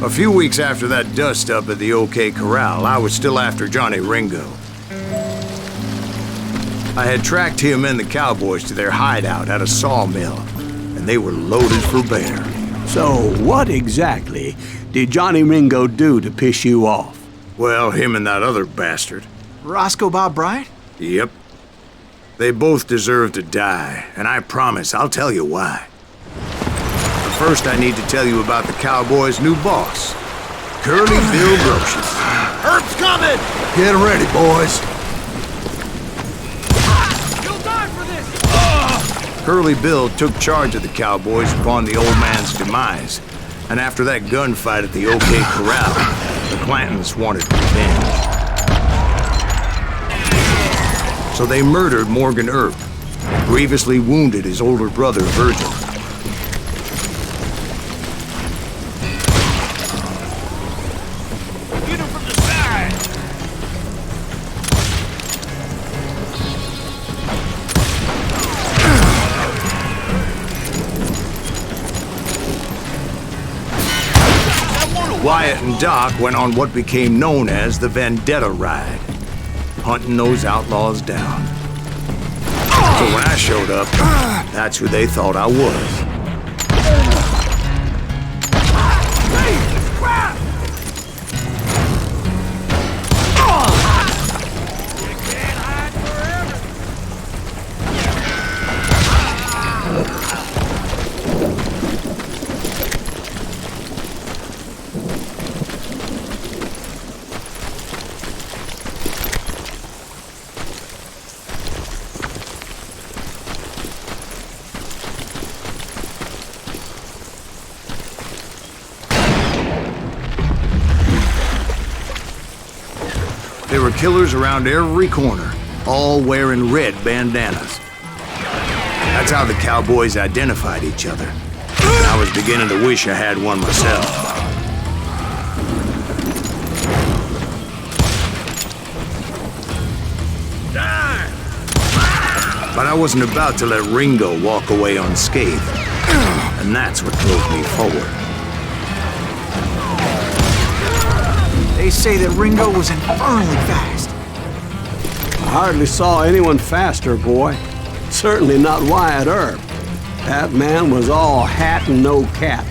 A few weeks after that dust-up at the OK Corral, I was still after Johnny Ringo. I had tracked him and the cowboys to their hideout at a sawmill, and they were loaded for bear. So what exactly did Johnny Ringo do to piss you off? Well, him and that other bastard. Roscoe Bob Bryant? Yep. They both deserve to die, and I promise I'll tell you why. But first I need to tell you about the cowboys' new boss, Curly Bill Brocious. Herb's coming! Get ready, boys. You'll die for this! Curly Bill took charge of the cowboys upon the old man's demise, and after that gunfight at the OK Corral, the Clantons wanted revenge. So they murdered Morgan Earp and grievously wounded his older brother, Virgil. Get him from the side! Wyatt and Doc went on what became known as the Vendetta Ride, hunting those outlaws down. So when I showed up, that's who they thought I was. There were killers around every corner, all wearing red bandanas. That's how the cowboys identified each other. And I was beginning to wish I had one myself. But I wasn't about to let Ringo walk away unscathed. And that's what drove me forward. They say that Ringo was infernally fast. I hardly saw anyone faster, boy. Certainly not Wyatt Earp. That man was all hat and no cap.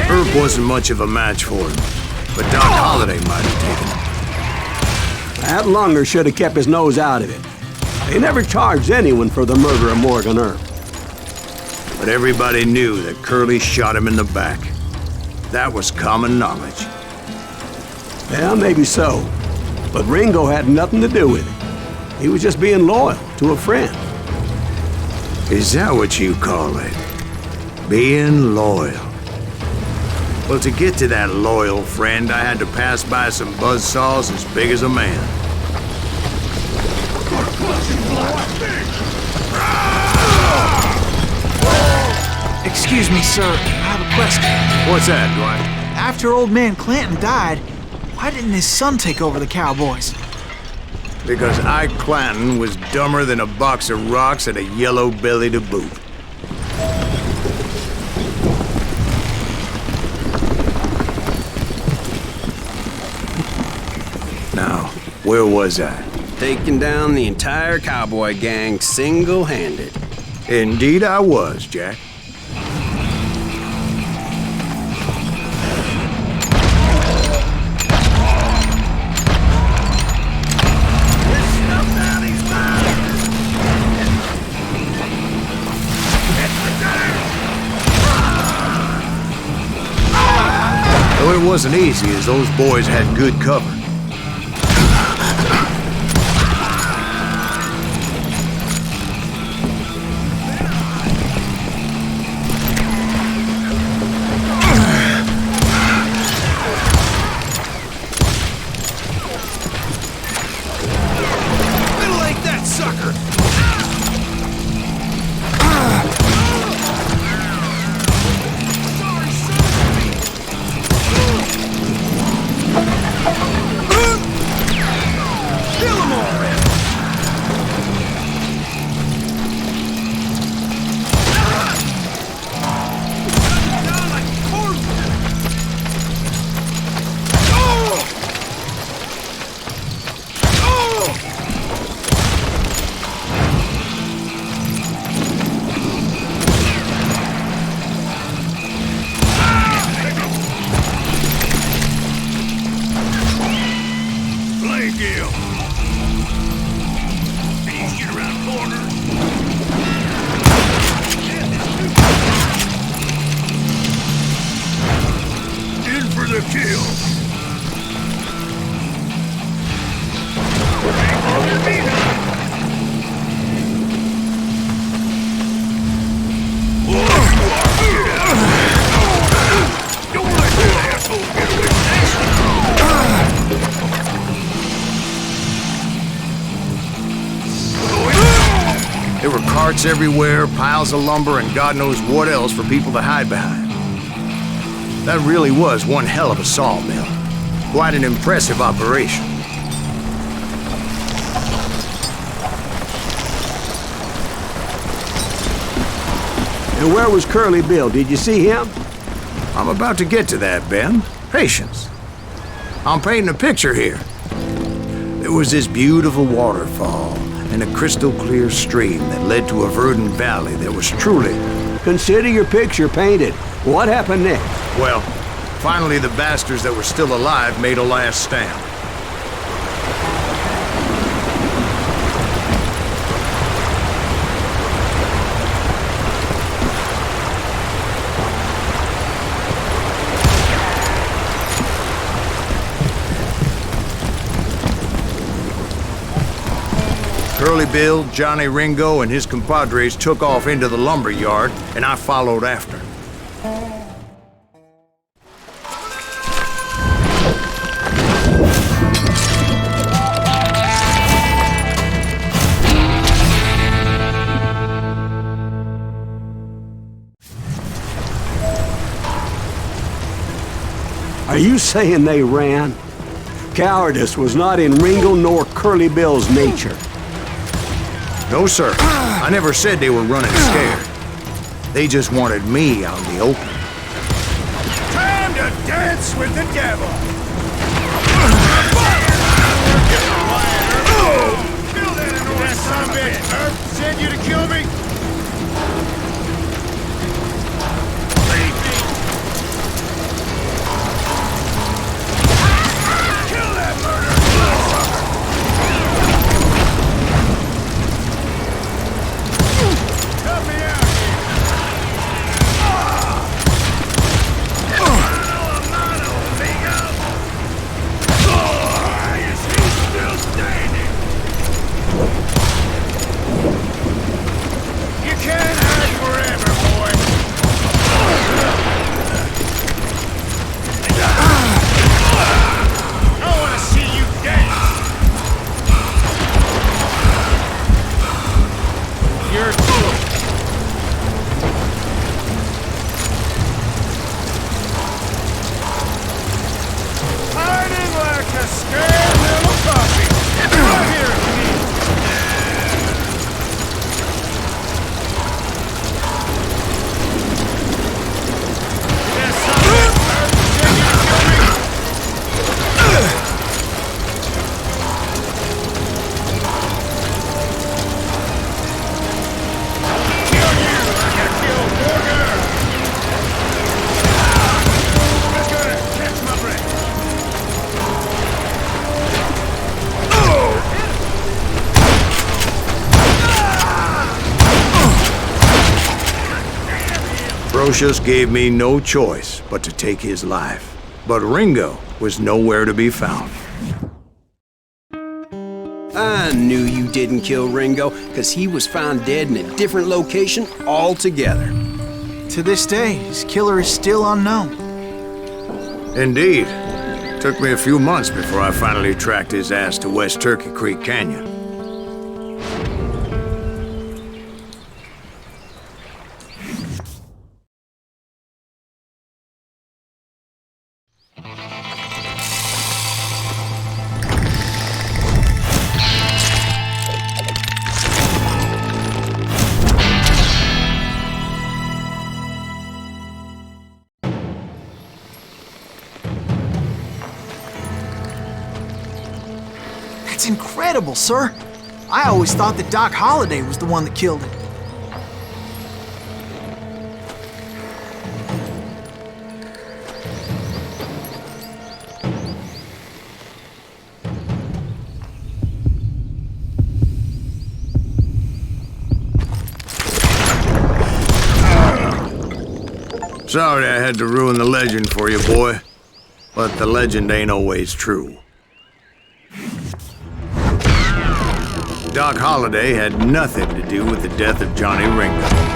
Earp wasn't much of a match for him, but Doc Holliday might have taken him. That lunger should have kept his nose out of it. They never charged anyone for the murder of Morgan Earp. But everybody knew that Curly shot him in the back. That was common knowledge. Yeah, maybe so. But Ringo had nothing to do with it. He was just being loyal to a friend. Is that what you call it? Being loyal? Well, to get to that loyal friend, I had to pass by some buzzsaws as big as a man. Excuse me, sir. I have a question. What's that, Dwight? After old man Clanton died, why didn't his son take over the cowboys? Because Ike Clanton was dumber than a box of rocks and a yellow belly to boot. Now, where was I? Taking down the entire cowboy gang single-handed. Indeed I was, Jack. Though it wasn't easy, as those boys had good cover. Carts everywhere, piles of lumber, and God knows what else for people to hide behind. That really was one hell of a sawmill. Quite an impressive operation. And where was Curly Bill? Did you see him? I'm about to get to that, Ben. Patience. I'm painting a picture here. There was this beautiful waterfall and a crystal clear stream that led to a verdant valley that was truly... Consider your picture painted. What happened next? Well, finally the bastards that were still alive made a last stand. Curly Bill, Johnny Ringo, and his compadres took off into the lumber yard, and I followed after. Are you saying they ran? Cowardice was not in Ringo nor Curly Bill's nature. No, sir. I never said they were running scared. They just wanted me out in the open. Time to dance with the devil! Kill that son of a bitch! Herb sent you to kill me? Leave me! Kill that murderer! Help me out Is he still standing? You can't hide forever, boy. I want to see you dance. You're cool. Hiding like a scared little puppy. Right here, Pete. Yes, son of a bitch. Send you to kill me. Kill you like I killed Morgan. Just gonna catch my breath. Brocious gave me no choice but to take his life. But Ringo was nowhere to be found. I knew you didn't kill Ringo, because he was found dead in a different location altogether. To this day, his killer is still unknown. Indeed. Took me a few months before I finally tracked his ass to West Turkey Creek Canyon. That's incredible, sir. I always thought that Doc Holliday was the one that killed him. Sorry I had to ruin the legend for you, boy. But the legend ain't always true. Doc Holliday had nothing to do with the death of Johnny Ringo.